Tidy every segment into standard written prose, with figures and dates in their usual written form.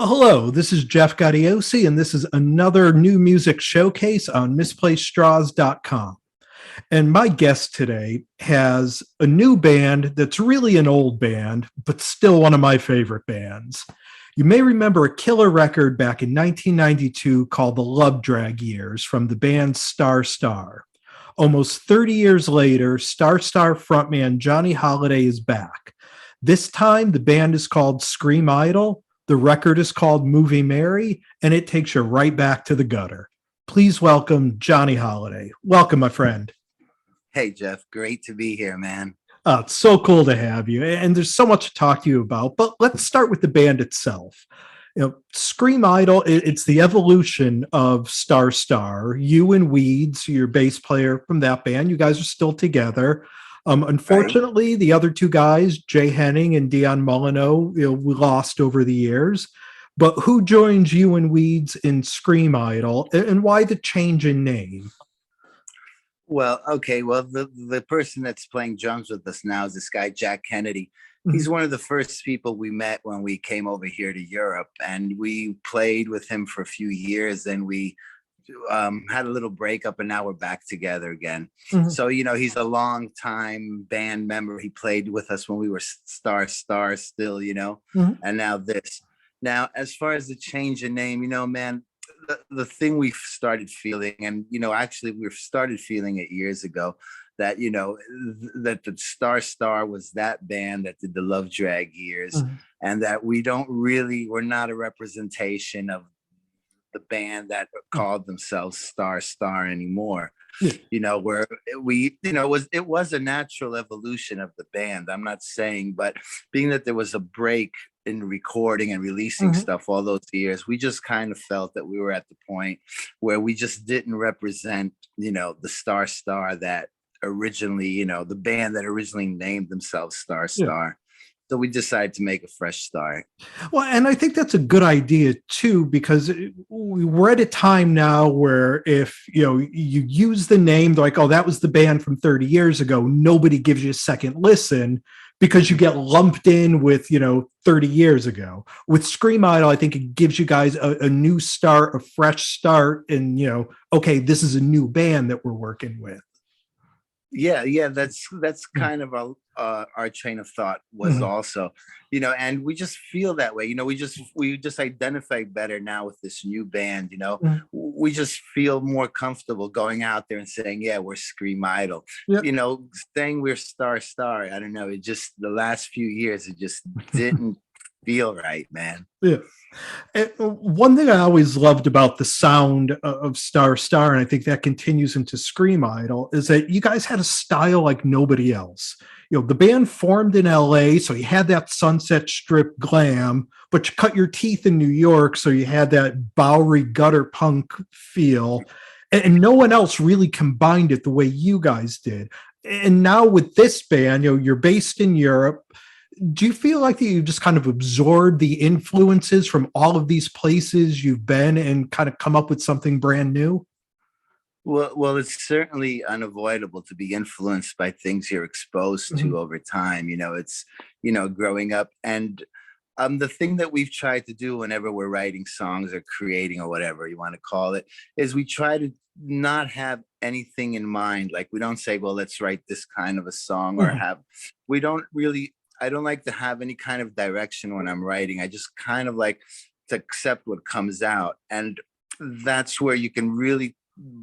Hello, this is Jeff Gaudiosi, and this is another new music showcase on misplacedstraws.com. And my guest today has a new band that's really an old band, but still one of my favorite bands. You may remember a killer record back in 1992 called The Love Drag Years from the band Star Star. Almost 30 years later, Star Star frontman Johnnie Holliday is back. This time, the band is called Scream Idol. The record is called Movie Mary, and it takes you right back to the gutter. Please welcome Johnnie Holliday. Welcome, my friend. Hey, Jeff. Great to be here, man. It's so cool to have you. And there's so much to talk to you about, but let's start with the band itself. Scream Idol, it's the evolution of Star Star. You and Weeds, your bass player from that band, you guys are still together. Right. Unfortunately, the other two guys, Jay Henning and Dion Molyneux, we lost over the years. But who joins you and Weeds in Scream Idol, and why the change in name? Well, okay. Well, the person that's playing drums with us now is this guy, Jack Kennedy. He's Mhm. one of the first people we met when we came over here to Europe, and we played with him for a few years. And we had a little breakup, and now we're back together again. Mhm. So, he's a long time band member. He played with us when we were Star Star still, Mhm. and now this. Now, as far as the change in name, man, the thing we've started feeling, and actually we've started feeling it years ago, that that the Star Star was that band that did the Love Drag years, Mhm. and that we're not a representation of the band that called themselves Star Star anymore. Yeah. Where we it was a natural evolution of the band. I'm not saying, but being that there was a break in recording and releasing Mhm. stuff all those years, we just kind of felt that we were at the point where we just didn't represent the Star Star that originally, the band that originally named themselves Star Yeah. Star. So we decided to make a fresh start. Well, and I think that's a good idea too, because we're at a time now where if you use the name, they're like, oh, that was the band from 30 years ago. Nobody gives you a second listen because you get lumped in with 30 years ago. With Scream Idol, I think it gives you guys a new start, a fresh start, and okay, this is a new band that we're working with. Yeah, that's kind of our train of thought was Mhm. also, and we just feel that way. We just identify better now with this new band. Mhm. We just feel more comfortable going out there and saying, yeah, we're Scream Idol. Yep. Saying we're Star Star, I don't know, it just, the last few years it just didn't feel right, man. Yeah. And one thing I always loved about the sound of Star Star, and I think that continues into Scream Idol, is that you guys had a style like nobody else. The band formed in LA, so you had that Sunset Strip glam, but you cut your teeth in New York, so you had that Bowery gutter punk feel. And no one else really combined it the way you guys did. And now with this band, you're based in Europe. Do you feel like that you just kind of absorbed the influences from all of these places you've been and kind of come up with something brand new? Well, it's certainly unavoidable to be influenced by things you're exposed Mhm. to over time. It's growing up, and the thing that we've tried to do whenever we're writing songs or creating or whatever you want to call it is we try to not have anything in mind. Like, we don't say, well, let's write this kind of a song, or Mhm. have, we don't really, I don't like to have any kind of direction when I'm writing. I just kind of like to accept what comes out, and that's where you can really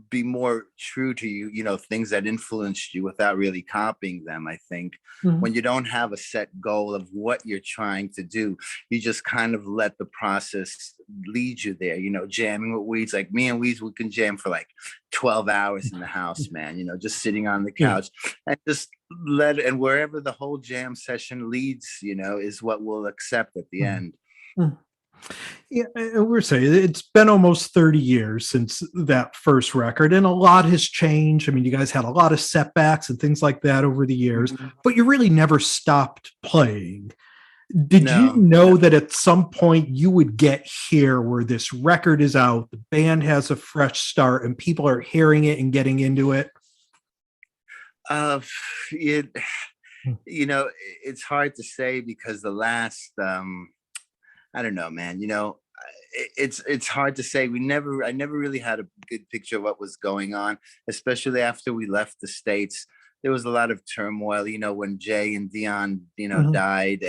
be more true to things that influenced you without really copying them. I think Mhm. when you don't have a set goal of what you're trying to do, you just kind of let the process lead you there. Jamming with Weeds, like me and Weeds, we can jam for like 12 hours in the house, man, just sitting on the Yeah. couch and just let it, and wherever the whole jam session leads, is what we'll accept at the Mhm. end. Mhm. Yeah, and we're saying it's been almost 30 years since that first record, and a lot has changed. I mean, you guys had a lot of setbacks and things like that over the years, Mhm. but you really never stopped playing. Did you No, no. know that at some point you would get here where this record is out, the band has a fresh start, and people are hearing it and getting into it? Uh, it, Mm. it's hard to say because the last, I don't know, man. it's hard to say. I never really had a good picture of what was going on, especially after we left the States. There was a lot of turmoil, when Jay and Dion, Mhm. died,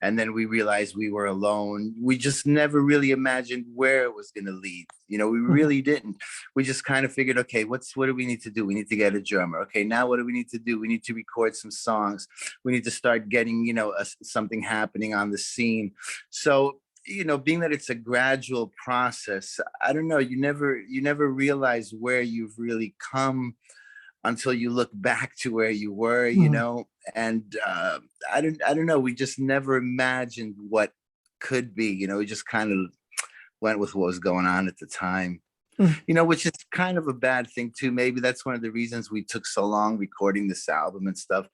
and then we realized we were alone. We just never really imagined where it was going to lead. We Mhm. really didn't. We just kind of figured, okay, what do we need to do? We need to get a drummer. Okay, now what do we need to do? We need to record some songs. We need to start getting, something happening on the scene. So, being that it's a gradual process, I don't know, you never realize where you've really come until you look back to where you were, Mhm. and I don't know. We just never imagined what could be. We just kind of went with what was going on at the time. Mhm. Which is kind of a bad thing too. Maybe that's one of the reasons we took so long recording this album and stuff.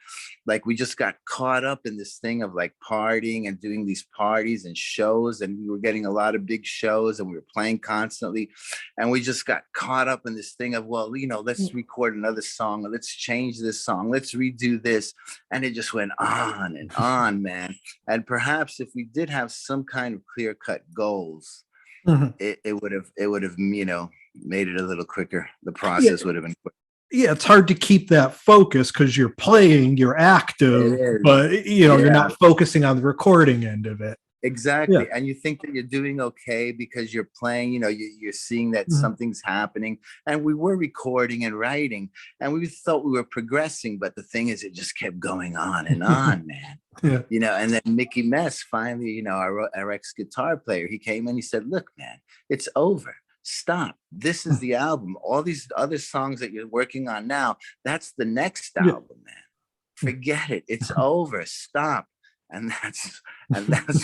Like we just got caught up in this thing of like partying and doing these parties and shows, and we were getting a lot of big shows and we were playing constantly. And we just got caught up in this thing of, well, let's record another song, or let's change this song, let's redo this. And it just went on and on, man. And perhaps if we did have some kind of clear-cut goals, Mhm. it would have made it a little quicker. The Yeah, process would have been quick. yeah, it's hard to keep that focus because you're playing, you're active, It is. but you're Yeah, not focusing on the recording end of it. Yeah. exactly. And you think that you're doing okay because you're playing, you're seeing that Mhm. something's happening. And we were recording and writing, and we thought we were progressing, but the thing is, it just kept going on and on, man. Yeah. And then Mickey Mess finally, our ex-guitar player, he came in, he said, look, man, it's over. Stop. This is the album. All these other songs that you're working on now, that's the next Yeah. album, man. Forget it. It's over. Stop. And that's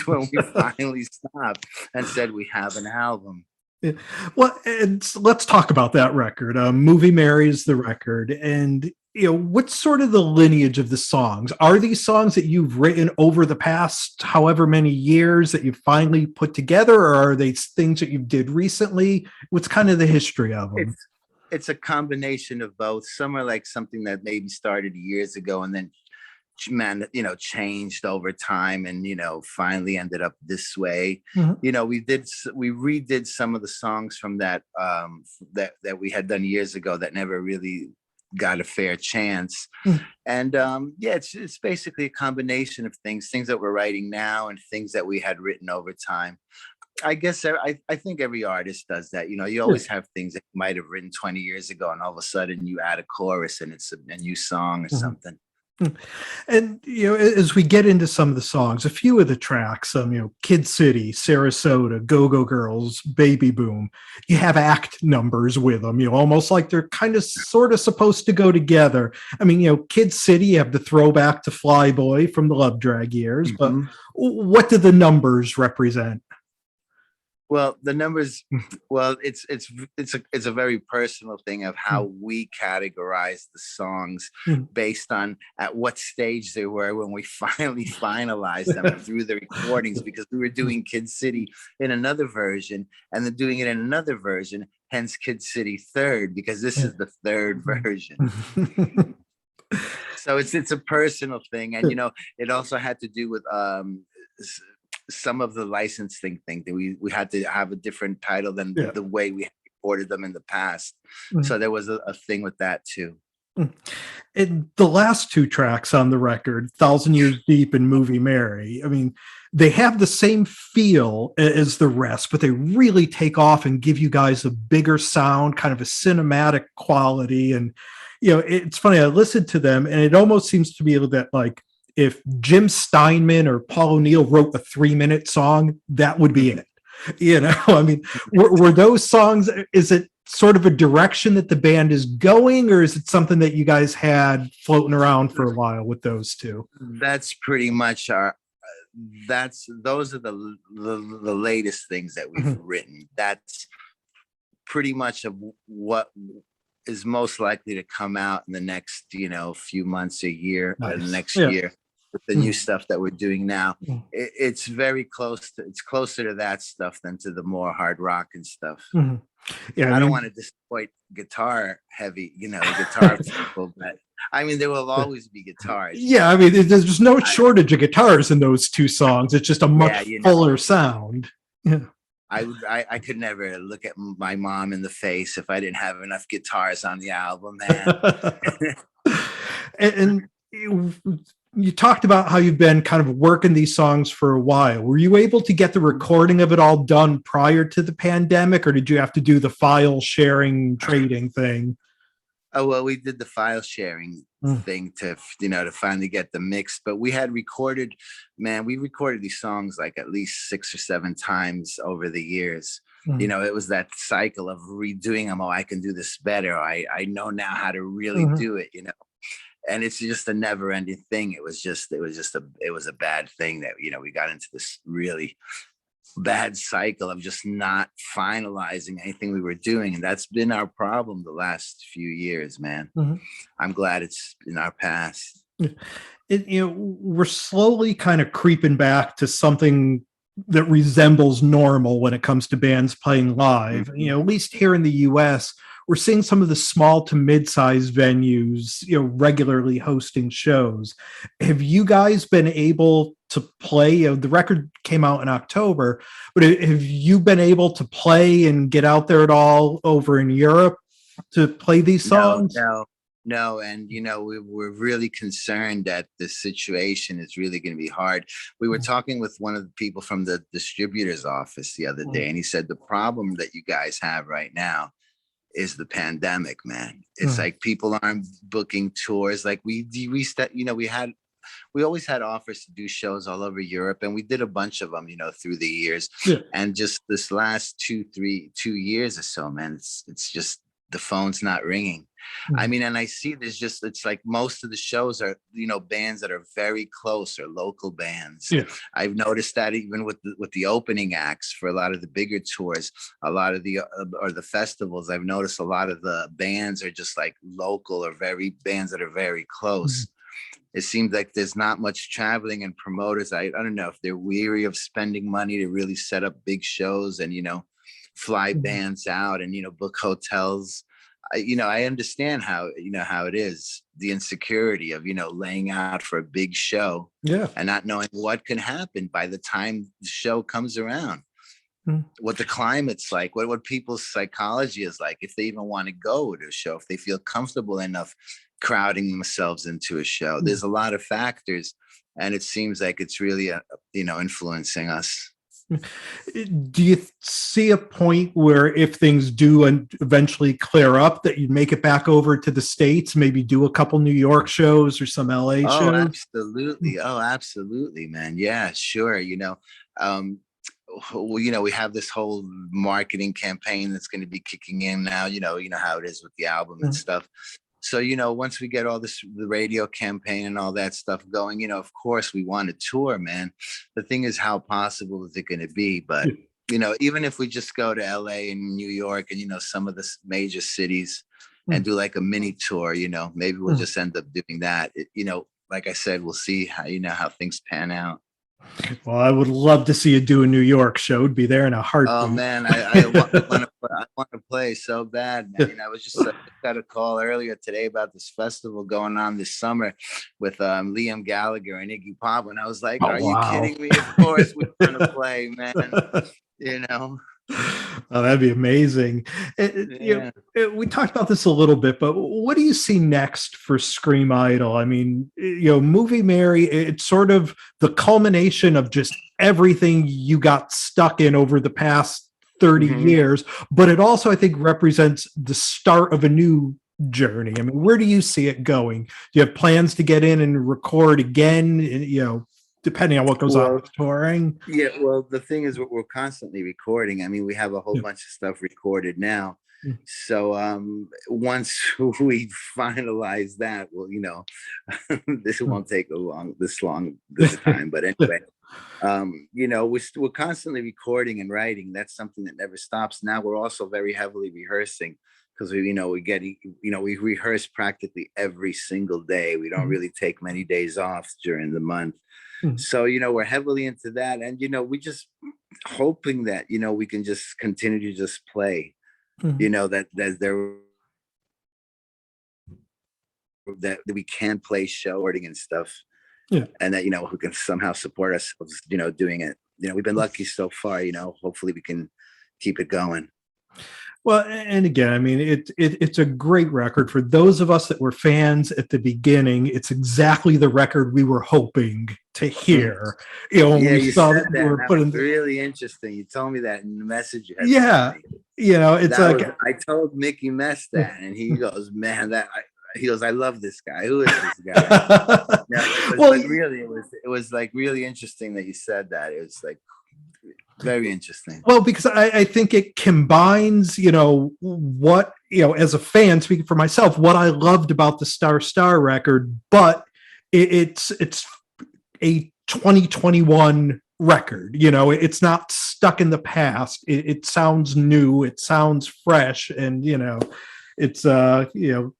when we finally stopped and said we have an album. Yeah. Well, and let's talk about that record. Movie Mary is the record, and what's sort of the lineage of the songs? Are these songs that you've written over the past however many years that you've finally put together, or are they things that you did recently? What's kind of the history of them? It's a combination of both. Some are like something that maybe started years ago and then changed over time, and finally ended up this way. Mhm. We redid some of the songs from that we had done years ago that never really got a fair chance. Mhm. And yeah, it's basically a combination of things that we're writing now and things that we had written over time. I guess I think every artist does that. You Yeah. always have things that you might have written 20 years ago, and all of a sudden you add a chorus and it's a new song or Mhm. something. And as we get into some of the songs, a few of the tracks, Kid City, Sarasota, Go Go Girls, Baby Boom, you have act numbers with them, almost like they're kind of sort of supposed to go together. I mean, Kid City, you have the throwback to Flyboy from the Love Drag years, but Mhm. what do the numbers represent? Well, the numbers, well, it's a very personal thing of how we categorize the songs Mhm. based on at what stage they were when we finally finalized them through the recordings, because we were doing Kid City in another version and then doing it in another version, hence Kid City third, because this is the third version. So it's a personal thing, and it also had to do with some of the licensing thing that we had to have a different title than Yeah. the way we recorded them in the past. Mhm. So there was a thing with that too. And the last two tracks on the record, Thousand Years Deep and Movie Mary, I mean, they have the same feel as the rest, but they really take off and give you guys a bigger sound, kind of a cinematic quality. And, it's funny, I listened to them and it almost seems to be a little bit like if Jim Steinman or Paul O'Neill wrote a 3-minute song, that would be it. I mean, were those songs, is it sort of a direction that the band is going, or is it something that you guys had floating around for a while with those two? That's pretty much those are the latest things that we've written. That's pretty much of what is most likely to come out in the next few months, a year, or the Nice. next Yeah. year, with the new stuff that we're doing now. It's very it's closer to that stuff than to the more hard rock and stuff. Mhm. Yeah, I don't want to disappoint guitar heavy, guitar people, but I mean, there will always be guitars. Yeah, I mean, there's no shortage of guitars in those two songs. It's just a much Yeah, fuller sound. Yeah. I could never look at my mom in the face if I didn't have enough guitars on the album, man. And you talked about how you've been kind of working these songs for a while. Were you able to get the recording of it all done prior to the pandemic, or did you have to do the file sharing trading thing? Oh, well, we did the file sharing Mm. thing to, to finally get the mix, but we had recorded, man, we recorded these songs like at least 6 or 7 times over the years. Mm. It was that cycle of redoing them. Oh, I can do this better. I know now how to really Mhm. do it, and it's just a never ending thing. It was a bad thing that, we got into this really bad cycle of just not finalizing anything we were doing. And that's been our problem the last few years, man. Mhm. I'm glad it's in our past. We're slowly kind of creeping back to something that resembles normal when it comes to bands playing live. Mhm. At least here in the US, we're seeing some of the small to mid-sized venues, regularly hosting shows. Have you guys been able to play? The record came out in October, but have you been able to play and get out there at all over in Europe to play these No, songs? no, no. And, we're really concerned that the situation is really going to be hard. We were talking with one of the people from the distributor's office the other day, and he said the problem that you guys have right now is the pandemic, man. It's Mm. like people aren't booking tours. Like we always had offers to do shows all over Europe, and we did a bunch of them, through the years. Yeah. And just this last 2 years or so, man, it's just the phone's not ringing. I Mm. mean, and I see it's like most of the shows are, bands that are very close or local bands. Yeah. I've noticed that even with the opening acts for a lot of the bigger tours, a lot of the or the festivals, I've noticed a lot of the bands are just like local or very bands that are very close. It seems like there's not much traveling, and promoters, I don't know if they're weary of spending money to really set up big shows and, fly bands out and, book hotels. I understand how it is, the insecurity of, laying out for a big show Yeah. and not knowing what can happen by the time the show comes around, Mm. what the climate's like, what people's psychology is like, if they even want to go to a show, if they feel comfortable enough crowding themselves into a show. There's a lot of factors, and it seems like it's really, influencing us. Do you see a point where if things do eventually clear up that you'd make it back over to the States, maybe do a couple New York shows or some LA Oh, shows? absolutely. Oh, absolutely, man. Yeah, sure. Um, we have this whole marketing campaign that's going to be kicking in now. You know how it is with the album and Mm. stuff. So, once we get all the radio campaign and all that stuff going, of course we want to tour, man. The thing is, how possible is it going to be? But, Yeah. even if we just go to LA and New York and, some of the major cities and Mm. do like a mini tour, maybe we'll Mm. just end up doing that. Like I said, we'll see how things pan out. Well, I would love to see you do a New York show. It'd be there in a Oh heartbeat. man, I want to play so bad, man. I just got a call earlier today about this festival going on this summer with Liam Gallagher and Iggy Pop, and I was like, Oh, "Are you wow. kidding me? Of course we want to play, man." You know? Oh, that'd be amazing. Yeah. We talked about this a little bit, but what do you see next for Scream Idol? I mean, Movie Mary, it's sort of the culmination of just everything you got stuck in over the past 30 Mhm. years, but it also, I think, represents the start of a new journey. I mean, where do you see it going? Do you have plans to get in and record again, depending on what goes on Well, with touring? yeah. Well, the thing is, we're constantly recording. I mean, we have a whole Yeah. bunch of stuff recorded now. Mm. So once we finalize that, well, this won't take this long this time. But anyway, we're constantly recording and writing. That's something that never stops. Now we're also very heavily rehearsing because we rehearse practically every single day. We don't Mhm. really take many days off during the month. Mhm. So, we're heavily into that. And, we just hoping that, we can just continue to just play, Mhm. that we can play showing and stuff, Yeah. and that, who can somehow support ourselves, doing it. We've been lucky so far, hopefully we can keep it going. Well, and again, I mean, it's a great record for those of us that were fans at the beginning. It's exactly the record we were hoping to hear. You know, when Yeah, we you saw said that that. we were And that putting, was really interesting. You told me that in the message you had yeah, sent me. you know, it's That like was, I told Mickey Mess that, and he goes, "Man, he goes, I love this guy. Who is this guy?" Yeah, it was, well, but really, it was like really interesting that you said that. It was like very interesting. well, because I think it combines, you know, what, you know, as a fan, speaking for myself, what I loved about the Star record, but it's a 2021 record. You know, it's not stuck in the past. It sounds new. It sounds fresh, and you know, it's you know,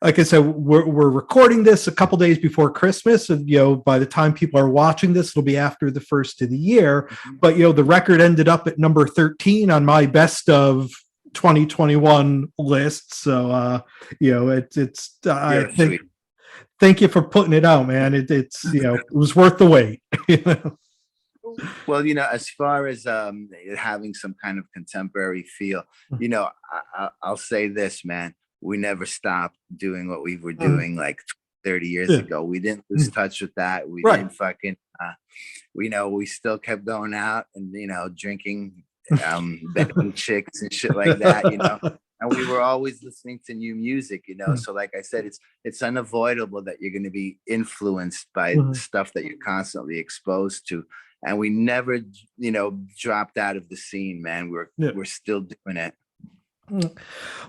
like I said, we're recording this a couple days before Christmas, and you know, by the time people are watching this, it'll be after the first of the year. But you know, the record ended up at number 13 on my best of 2021 list. So you know, it's I think. Sweet. Thank you for putting it out, man. It's you know, it was worth the wait. Well, you know, as far as having some kind of contemporary feel, you know, I'll say this, man. We never stopped doing what we were doing like 30 years ago. We didn't lose touch with that. We didn't fucking, we know we still kept going out and, you know, drinking, banging chicks and shit like that, you know. And we were always listening to new music, you know. So like I said, it's unavoidable that you're going to be influenced by the stuff that you're constantly exposed to. And we never, you know, dropped out of the scene, man. We're still doing it.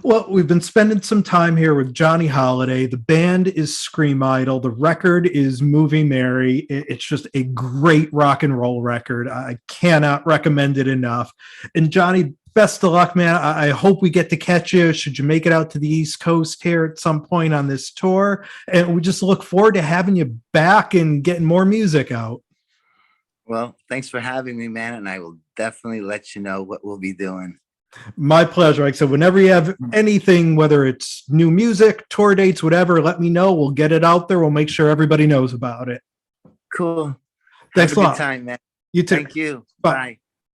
Well, we've been spending some time here with Johnnie Holliday. The band is Scream Idol. The record is Movie Mary. It's just a great rock and roll record. I cannot recommend it enough. And Johnny, best of luck, man. I hope we get to catch you. Should you make it out to the East Coast here at some point on this tour? And we just look forward to having you back and getting more music out. Well, thanks for having me, man. And I will definitely let you know what we'll be doing. My pleasure. Like I said, whenever you have anything, whether it's new music, tour dates, whatever, let me know. We'll get it out there. We'll make sure everybody knows about it. Cool. Thanks Have a a good lot. time, man. You too. Thank you. Bye. Bye.